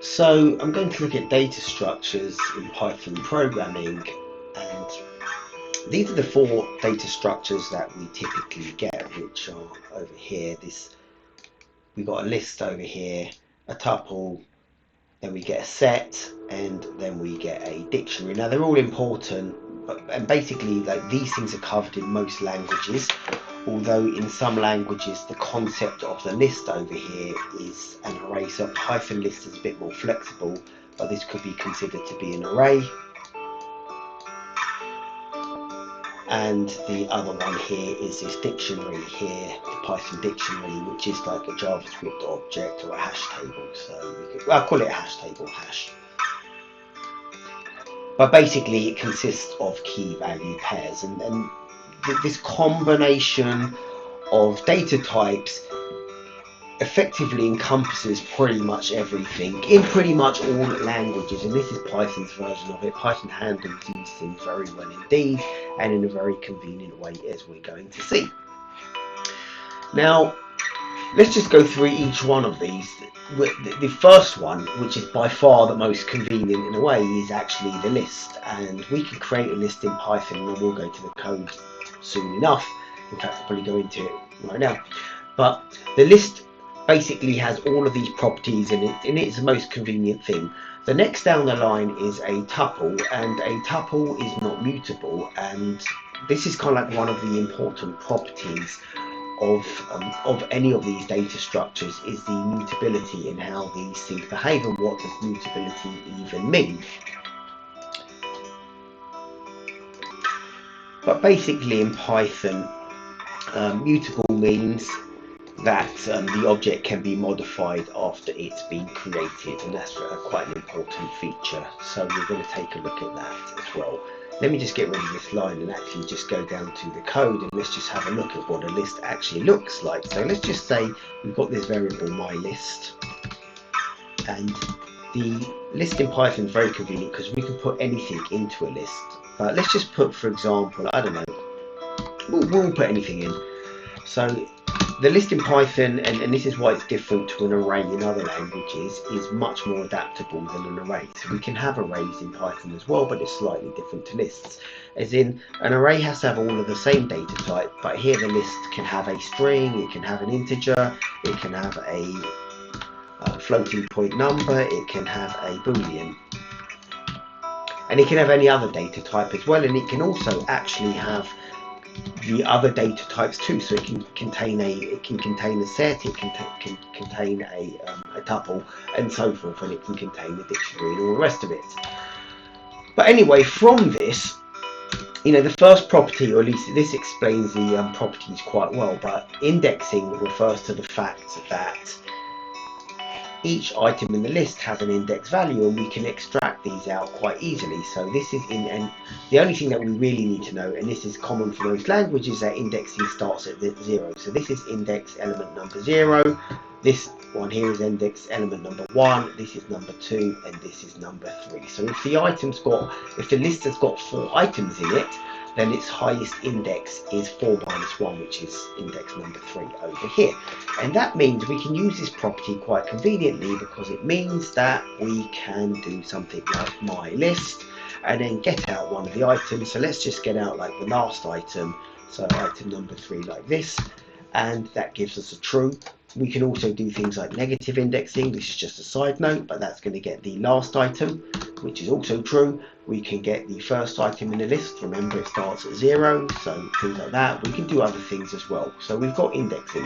So I'm going to look at data structures in Python programming, and these are the four data structures that we typically get, which are over here. We've got a list over here, a tuple, then we get a set, and then we get a dictionary. Now they're all important, and basically like these things are covered in most languages, although in some languages the concept of the list over here is an array. So Python list is a bit more flexible, but this could be considered to be an array. And the other one here is this dictionary here, the Python dictionary, which is like a JavaScript object or a hash table. So I'll call it a hash table, hash. But basically it consists of key value pairs, and this combination of data types effectively encompasses pretty much everything in pretty much all languages, and this is Python's version of it. Python handles these things very well indeed, and in a very convenient way, as we're going to see. Now let's just go through each one of these. The first one, which is by far the most convenient in a way, is actually the list, and we can create a list in Python, and we'll go to the code soon enough. In fact, I'll probably go into it right now. But the list basically has all of these properties in it, and it's the most convenient thing. The next down the line is a tuple, and a tuple is not mutable, and this is kind of like one of the important properties of any of these data structures, is the mutability in how these things behave. And what does mutability even mean? But basically in Python, mutable means that the object can be modified after it's been created, and that's quite an important feature. So we're going to take a look at that as well. Let me just get rid of this line and actually just go down to the code, and let's just have a look at what a list actually looks like. So let's just say we've got this variable myList, and the list in Python is very convenient because we can put anything into a list. But let's just put, for example, I don't know, we'll put anything in. So the list in Python, and this is why it's different to an array in other languages, is much more adaptable than an array. So we can have arrays in Python as well, but it's slightly different to lists. As in, an array has to have all of the same data type, but here the list can have a string, it can have an integer, it can have a floating point number, it can have a boolean, and it can have any other data type as well, and it can also actually have the other data types too. So it can contain a set, it can contain a tuple, and so forth, and it can contain a dictionary and all the rest of it. But anyway, from this, the first property, or at least this explains the properties quite well, but indexing refers to the fact that each item in the list has an index value, and we can extract these out quite easily. So this is and the only thing that we really need to know, and this is common for most languages, that indexing starts at 0. So this is index element number 0. This one here is index element number 1. This is number 2, and this is number 3. So if the list has got 4 items in it, then its highest index is 4 minus 1, which is index number 3 over here. And that means we can use this property quite conveniently, because it means that we can do something like myList and then get out one of the items. So let's just get out like the last item, so item number 3 like this, and that gives us a true. We can also do things like negative indexing. This is just a side note, but that's going to get the last item, which is also true. We can get the first item in the list. Remember, it starts at 0, so things like that. We can do other things as well. So we've got indexing.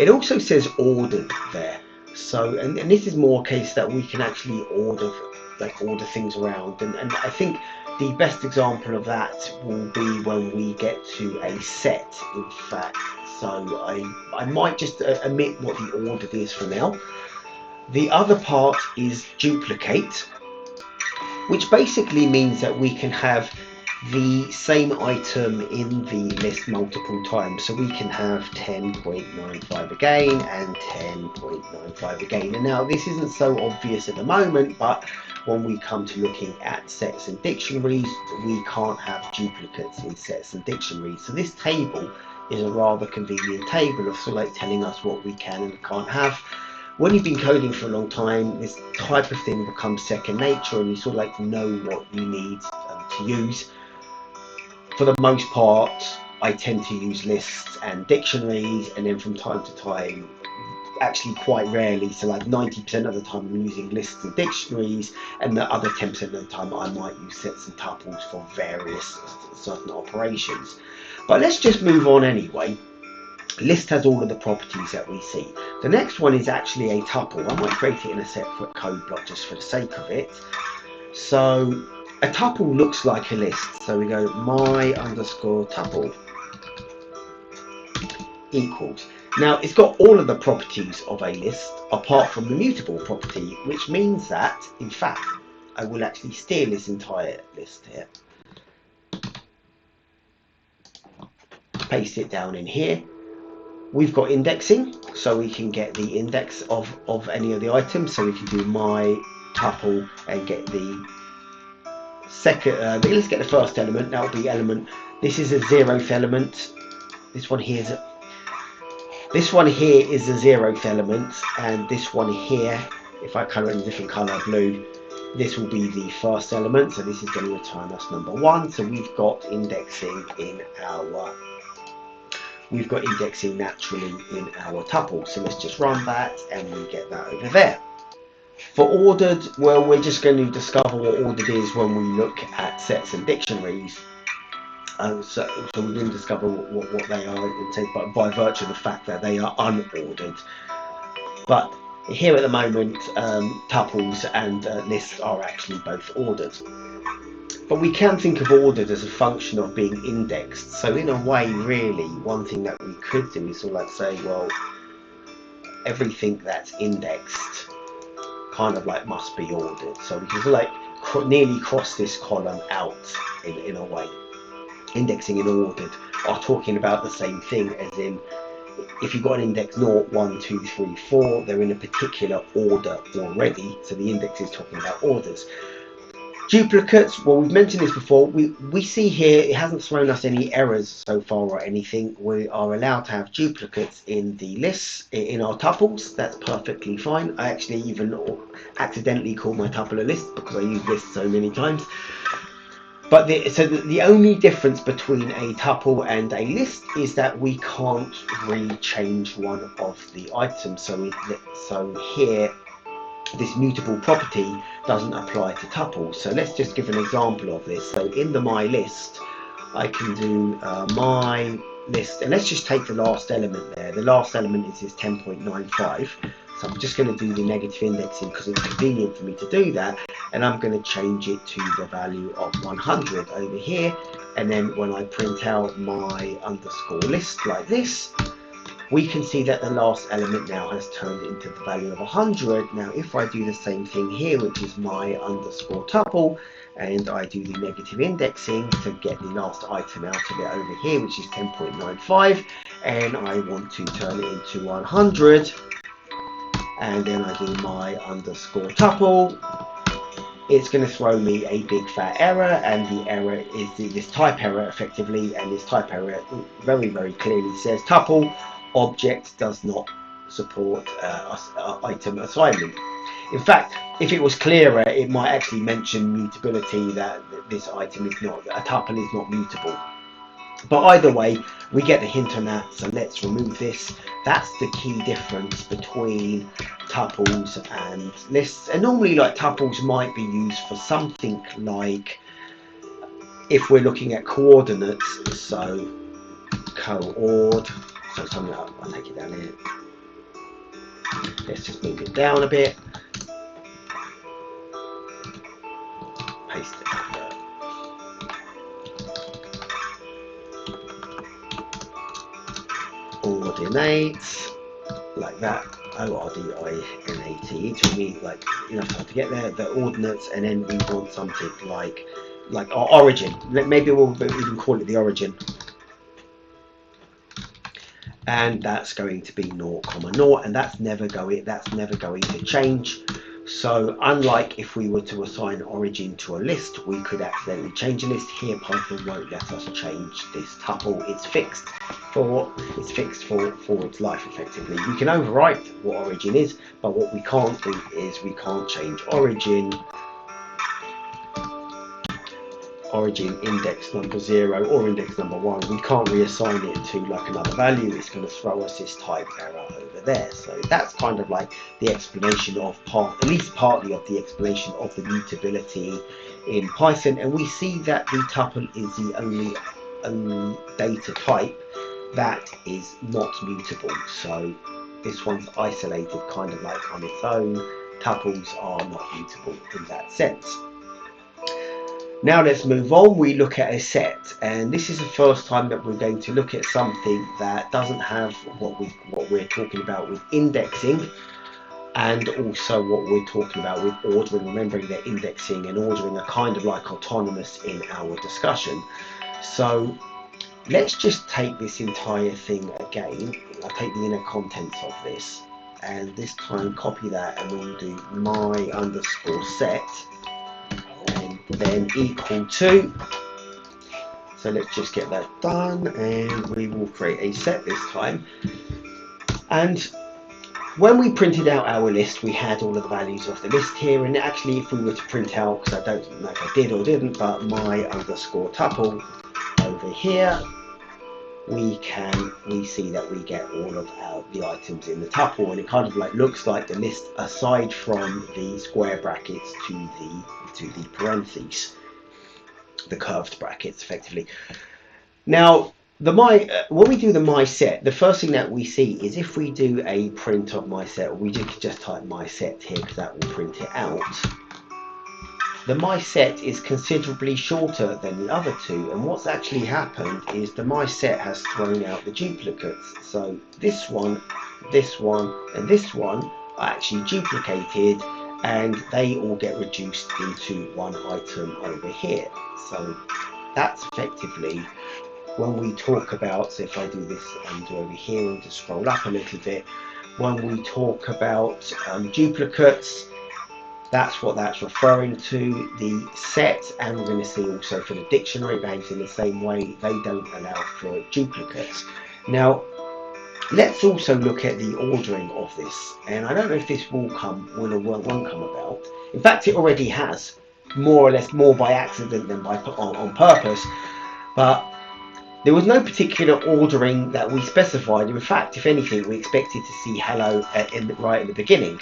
It also says ordered there. So, and this is more a case that we can actually order things around. And I think the best example of that will be when we get to a set, in fact. So I might just omit what the ordered is for now. The other part is duplicate, which basically means that we can have the same item in the list multiple times. So we can have 10.95 again and 10.95 again. And now this isn't so obvious at the moment, but when we come to looking at sets and dictionaries, we can't have duplicates in sets and dictionaries. So this table is a rather convenient table of sort of like telling us what we can and can't have. when you've been coding for a long time, this type of thing becomes second nature, and you sort of like know what you need to use. For the most part, I tend to use lists and dictionaries, and then from time to time, actually quite rarely, so like 90% of the time I'm using lists and dictionaries, and the other 10% of the time I might use sets and tuples for various certain operations. But let's just move on anyway. List has all of the properties that we see. The next one is actually a tuple. I might create it in a separate code block just for the sake of it. So a tuple looks like a list. So we go my underscore tuple equals. Now it's got all of the properties of a list apart from the mutable property, which means that in fact I will actually steal this entire list here, paste it down in here. We've got indexing, so we can get the index of any of the items. So we can do my tuple and get the second, let's get the first element. That will be element. This is a 0th element. This one here is a 0th element, and this one here, if I colour in a different colour, blue, this will be the first element. So this is going to return us number 1. So we've got indexing in our naturally in our tuple. So let's just run that and we get that over there. For ordered, well, we're just going to discover what ordered is when we look at sets and dictionaries. So we're going to discover what they are by virtue of the fact that they are unordered. But here at the moment, tuples and lists are actually both ordered. But we can think of ordered as a function of being indexed. So in a way, really, one thing that we could do is sort of like say, well, everything that's indexed kind of like must be ordered. So we can sort of like nearly cross this column out in a way. Indexing and ordered are talking about the same thing, as in if you've got an index 0, 1, 2, 3, 4, they're in a particular order already. So the index is talking about orders. Duplicates, well, we've mentioned this before. We see here it hasn't thrown us any errors so far or anything. We are allowed to have duplicates in the lists, in our tuples. That's perfectly fine. I actually even accidentally call my tuple a list because I use lists so many times. But the only difference between a tuple and a list is that we can't re-change one of the items. So here, this mutable property doesn't apply to tuples. So let's just give an example of this. So in the my list, I can do my list, and let's just take the last element there. The last element is 10.95. So I'm just going to do the negative indexing because it's convenient for me to do that, and I'm going to change it to the value of 100 over here. And then when I print out my underscore list like this, we can see that the last element now has turned into the value of 100. Now if I do the same thing here, which is my underscore tuple, and I do the negative indexing to get the last item out of it over here, which is 10.95, and I want to turn it into 100, and then I do my underscore tuple, it's going to throw me a big fat error, and the error is this type error effectively, and this type error very, very clearly says tuple object does not support item assignment. In fact, if it was clearer, it might actually mention mutability, that this item is not, a tuple is not mutable. But either way, we get the hint on that, so let's remove this. That's the key difference between tuples and lists. And normally, like, tuples might be used for something like, if we're looking at coordinates, so coord, so something like, I'll take it down here. Let's just move it down a bit. Paste it up there. Ordinate, like that. O-R-D-I-N-A-T. It took me like enough time to get there. The ordinates, and then we want something like our origin. Maybe we'll even call it the origin. And that's going to be 0, 0, and that's never going to change. So unlike if we were to assign origin to a list, we could accidentally change a list. Here Python won't let us change this tuple. It's fixed for its life effectively. We can overwrite what origin is, but what we can't do is we can't change origin index number 0 or index number 1. We can't reassign it to like another value. It's going to throw us this type error over there. So that's kind of like the explanation of at least partly of the explanation of the mutability in Python. And we see that the tuple is the only data type that is not mutable. So this one's isolated kind of like on its own. Tuples are not mutable in that sense. Now let's move on. We look at a set, and this is the first time that we're going to look at something that doesn't have what we're talking about with indexing, and also what we're talking about with ordering. Remembering that indexing and ordering are kind of like autonomous in our discussion. So let's just take this entire thing again. I'll take the inner contents of this, and this time copy that, and we'll do my underscore set. Then equal to, so let's just get that done, and we will create a set this time. And when we printed out our list, we had all of the values of the list here, and actually if we were to print out, because I don't know if I did or didn't, but my underscore tuple over here, we see that we get all of the items in the tuple, and it kind of like looks like the list aside from the square brackets to the parentheses, the curved brackets effectively. Now when we do the my set, the first thing that we see is if we do a print of my set, or we just type my set here because that will print it out. The my set is considerably shorter than the other two, and what's actually happened is the my set has thrown out the duplicates. So this one, and this one are actually duplicated, and they all get reduced into one item over here. So that's effectively when we talk about, so if I do this and do over here and just scroll up a little bit, when we talk about duplicates, that's what that's referring to. The set, and we're going to see also for the dictionary, behaves in the same way. They don't allow for duplicates. Now let's also look at the ordering of this, and I don't know if this will or won't come about. In fact, it already has, more or less more by accident than on purpose, but there was no particular ordering that we specified. In fact, if anything, we expected to see hello right in the beginning.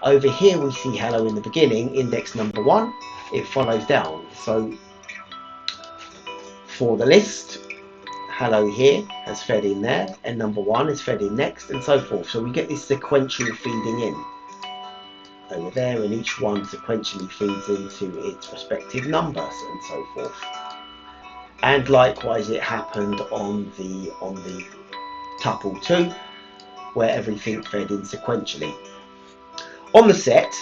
Over here we see hello in the beginning, index number 1, it follows down. So for the list, hello here has fed in there, and number 1 is fed in next, and so forth. So we get this sequential feeding in over there, and each one sequentially feeds into its respective numbers and so forth. And likewise it happened on the tuple 2, where everything fed in sequentially. On the set,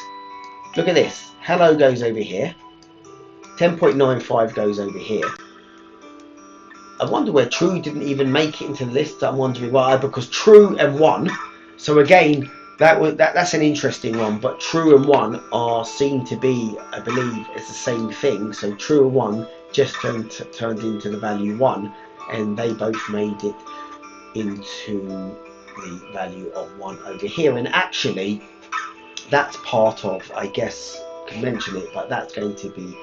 look at this. Hello goes over here. 10.95 goes over here. I wonder where true didn't even make it into the list. I'm wondering why, because true and 1. So again, that's an interesting one. But true and 1 are seen to be, I believe, as the same thing. So true and 1 just turned into the value 1, and they both made it into the value of 1 over here. And actually, that's part of, I guess, I can mention it, but that's going to be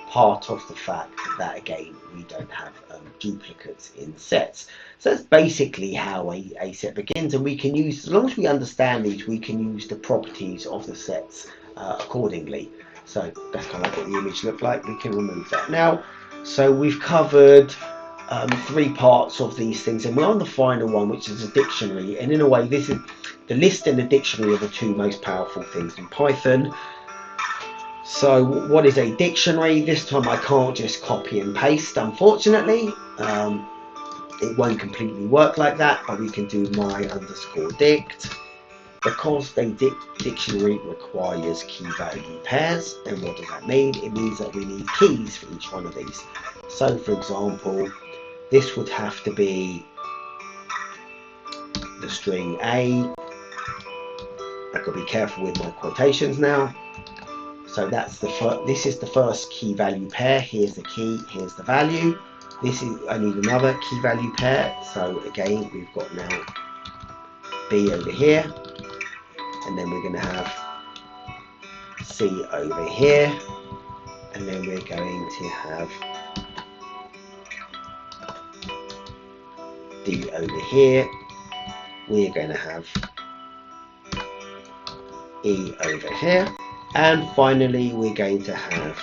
part of the fact that again we don't have duplicates in sets. So that's basically how a set begins, and we can use, as long as we understand these, we can use the properties of the sets accordingly. So that's kind of like what the image looked like. We can remove that now. So we've covered 3 parts of these things, and we're on the final one, which is a dictionary. And in a way, this is the list and the dictionary are the 2 most powerful things in Python. So what is a dictionary? This time I can't just copy and paste, unfortunately. It won't completely work like that, but we can do my underscore dict. Because the dictionary requires key value pairs, and what does that mean? It means that we need keys for each one of these. So for example, this would have to be the string A. I've got to be careful with my quotations now. So that's this is the first key value pair. Here's the key, here's the value. I need another key value pair. So again, we've got now B over here, and then we're going to have C over here, and then we're going to have D over here. We're going to have E over here, and finally we're going to have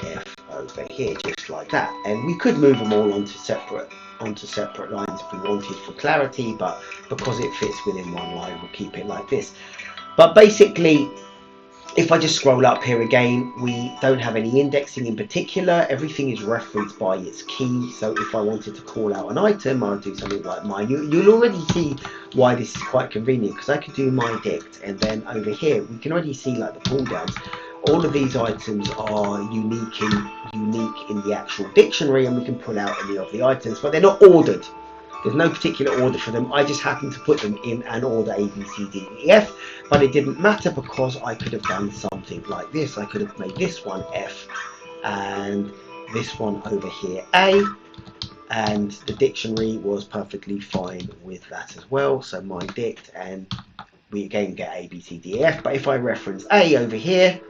F over here, just like that. And we could move them all onto separate lines if we wanted for clarity, but because it fits within one line, we'll keep it like this. But basically, if I just scroll up here again, we don't have any indexing in particular. Everything is referenced by its key. So if I wanted to call out an item, I'll do something like mine. You'll already see why this is quite convenient, because I could do my dict, and then over here we can already see like the pull downs. All of these items are unique in the actual dictionary, and we can pull out any of the items, but they're not ordered. There's no particular order for them. I just happen to put them in an order A, B, C, D, E, F, but it didn't matter because I could have done something like this. I could have made this one F and this one over here A, and the dictionary was perfectly fine with that as well. So my dict, and we again get A, B, C, D, E, F. But if I reference A over here,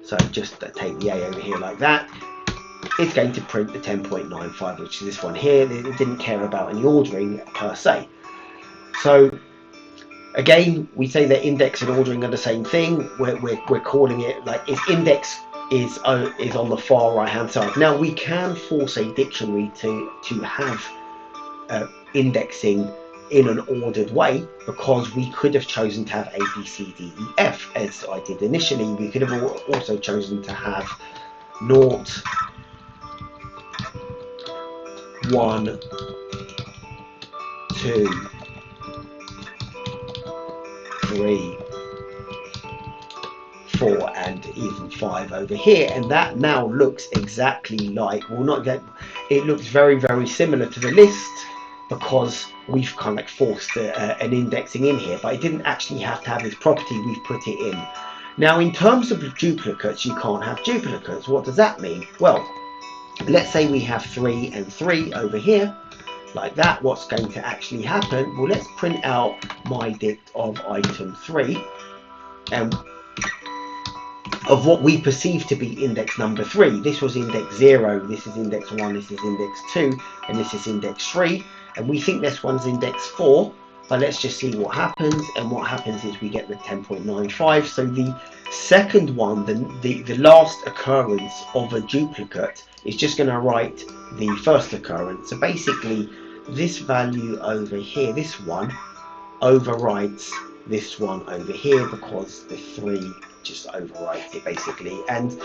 so just take the A over here like that, it's going to print the 10.95, which is this one here. It didn't care about any ordering per se. So again, we say that index and ordering are the same thing. We're calling it like its index is on the far right hand side. Now we can force a dictionary to have indexing in an ordered way, because we could have chosen to have A, B, C, D, E, F as I did initially. We could have also chosen to have 0, 1, 2, 3, 4, and even 5 over here, and that now looks exactly like, well, not that, it looks very, very similar to the list, because we've kind of like forced an indexing in here, but it didn't actually have to have this property. We've put it in. Now, in terms of duplicates, you can't have duplicates. What does that mean? Well, let's say we have 3 and 3 over here, like that. What's going to actually happen? Well, let's print out my dict of item 3, and of what we perceive to be index number 3. This was index 0, this is index 1, this is index 2, and this is index 3. And we think this one's index 4, but let's just see what happens. And what happens is we get the 10.95. So the second one, the last occurrence of a duplicate, is just going to write the first occurrence. So basically, this value over here, this one, overwrites this one over here, because the 3 just overwrites it basically. And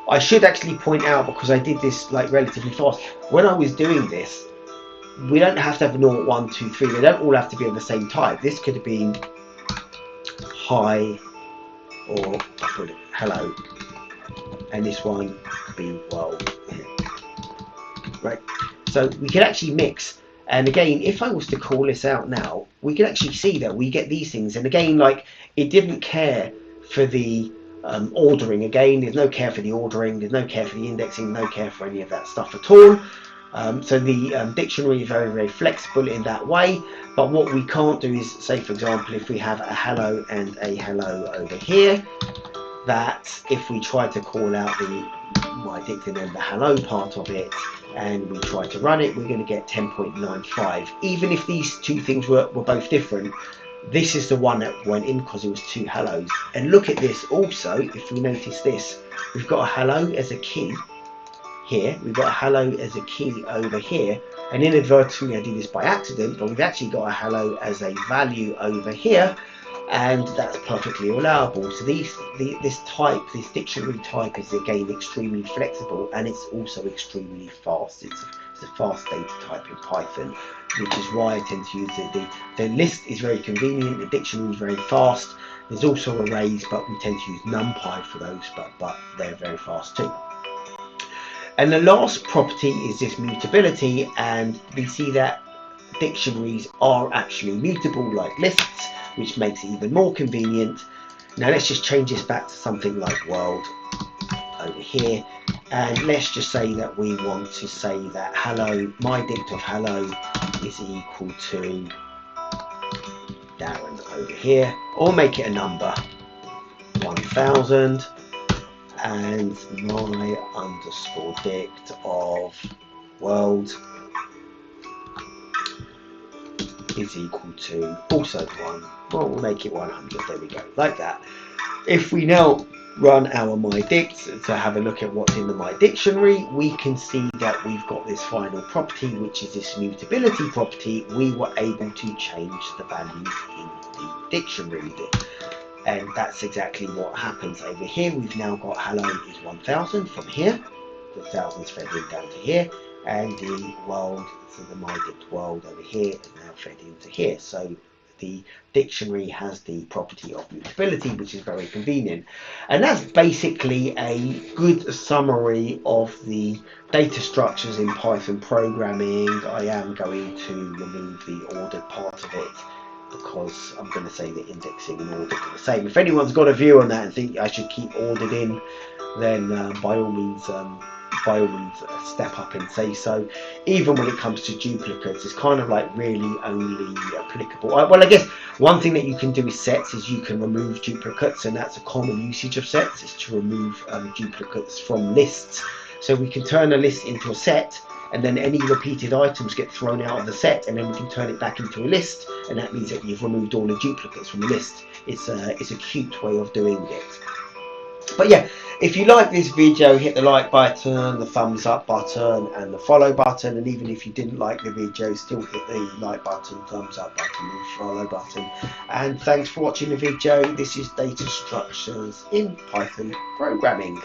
I should actually point out, because I did this like relatively fast, when I was doing this, we don't have to have 0, 1, 2, 3. They don't all have to be of the same type. This could have been hi, or put hello, and this one could be well, right? So we can actually mix. And again, if I was to call this out now, we can actually see that we get these things. And again, like, it didn't care for the ordering. Again, there's no care for the ordering, there's no care for the indexing, no care for any of that stuff at all. So the dictionary is very, very flexible in that way. But what we can't do is, say for example, if we have a hello and a hello over here, that if we try to call out my dict and then the hello part of it, and we try to run it, we're going to get 10.95. Even if these two things were both different, this is the one that went in because it was 2 hellos. And look at this also, if we notice this, we've got a hello as a key here, we've got a hello as a key over here, and inadvertently I did this by accident, but we've actually got a hello as a value over here, and that's perfectly allowable. So this dictionary type is again extremely flexible, and it's also extremely fast. It's a fast data type in Python, which is why I tend to use it. The list is very convenient, the dictionary is very fast. There's also arrays, but we tend to use NumPy for those, but they're very fast too. And the last property is this mutability, and we see that dictionaries are actually mutable like lists, which makes it even more convenient. Now let's just change this back to something like world over here, and let's just say that we want to say that hello, my dict of hello is equal to Darren over here, or make it a number, 1000, and my underscore dict of world is equal to also 1, well, we'll make it 100, there we go, like that. If we now run our my dict to have a look at what's in the my dictionary, we can see that we've got this final property, which is this mutability property. We were able to change the values in the dictionary, and that's exactly what happens over here. We've now got hello is 1000 from here, the thousands fed in down to here, and the world, so the my dict world over here is now fed into here. So the dictionary has the property of mutability, which is very convenient. And that's basically a good summary of the data structures in Python programming. I am going to remove the ordered part of it because I'm going to say that indexing and ordered are the same. If anyone's got a view on that and think I should keep ordered in, then by all means step up and say so. Even when it comes to duplicates, it's kind of like really only applicable. Well, I guess one thing that you can do with sets is you can remove duplicates, and that's a common usage of sets, is to remove duplicates from lists. So we can turn a list into a set, and then any repeated items get thrown out of the set, and then we can turn it back into a list, and that means that you've removed all the duplicates from the list. It's a cute way of doing it. But yeah, if you like this video, hit the like button, the thumbs up button, and the follow button. And even if you didn't like the video, still hit the like button, thumbs up button, and follow button. And thanks for watching the video. This is Data Structures in Python Programming.